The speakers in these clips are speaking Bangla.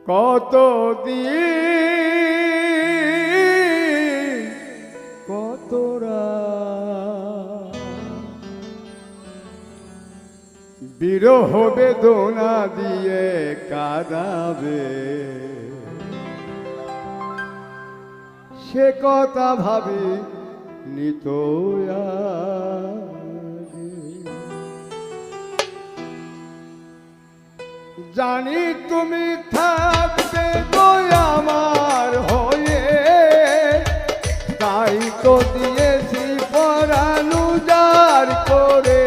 কত দিন কত রাত বিরহ বেদনা দিয়ে কাঁদাবে, সে কথা ভাবি নিত জানি তুমি থাকবে তো আমার হয়ে, তাই তো দিয়েছি পরাণ উজাড় করে।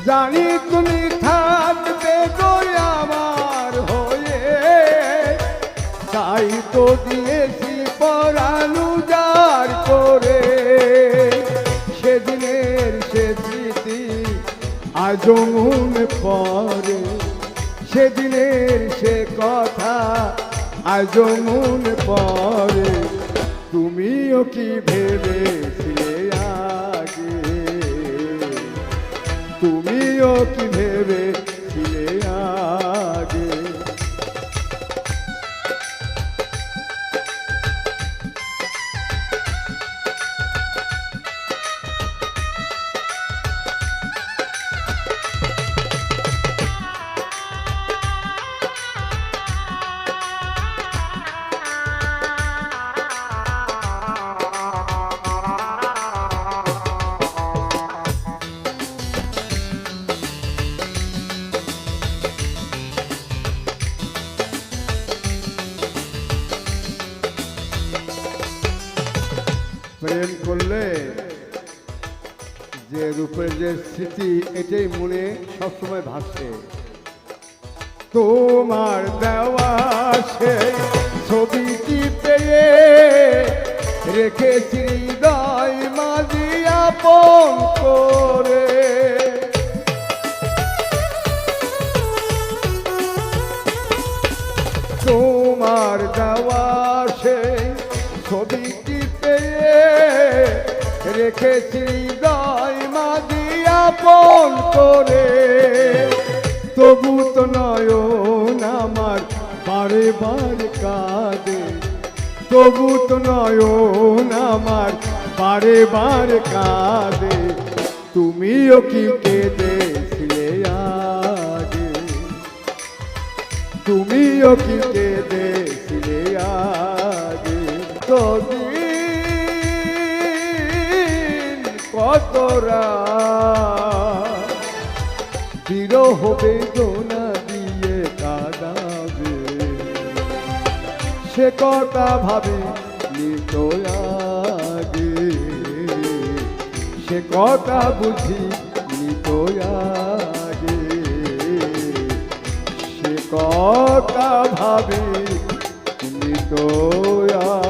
জানি তুমি থাকবে তো আমার হয়ে, তাই তো দিয়েছি পরাণ উজাড় করে। সেদিনের সে স্মৃতি আজও মনে পড়ে, সেদিনের সে কথা আজও মনে পড়ে। তুমিও কি ভেবেছিলে আগে, তুমিও কি ভেবেছিলে আগে। প্রেম করলে যে রূপের যে স্মৃতি এটাই মনে সবসময় ভাসে। তোমার দেওয়া সেই ছবিটি পেয়ে রেখেছি হৃদয় মাঝি আপন করে। তোমার দেওয়া সেই ছবিটি রেখেছি হৃদয় মাঝি আপন করে। তবু তো নয়ন আমার বারে বারে কাঁদে, তবু তো নয়ন আমার বারে বারে কাঁদে। তুমিও কি কেঁদেছিলে আগে, তুমিও কি কেঁদেছিলে আগে। কত রাত বিরহ বেদনা দিয়ে কাঁদাবে, সে কথা ভাবি নিত আগে, সে কথা বুঝি নিত আগে, সে কথা ভাবি নিত আগে।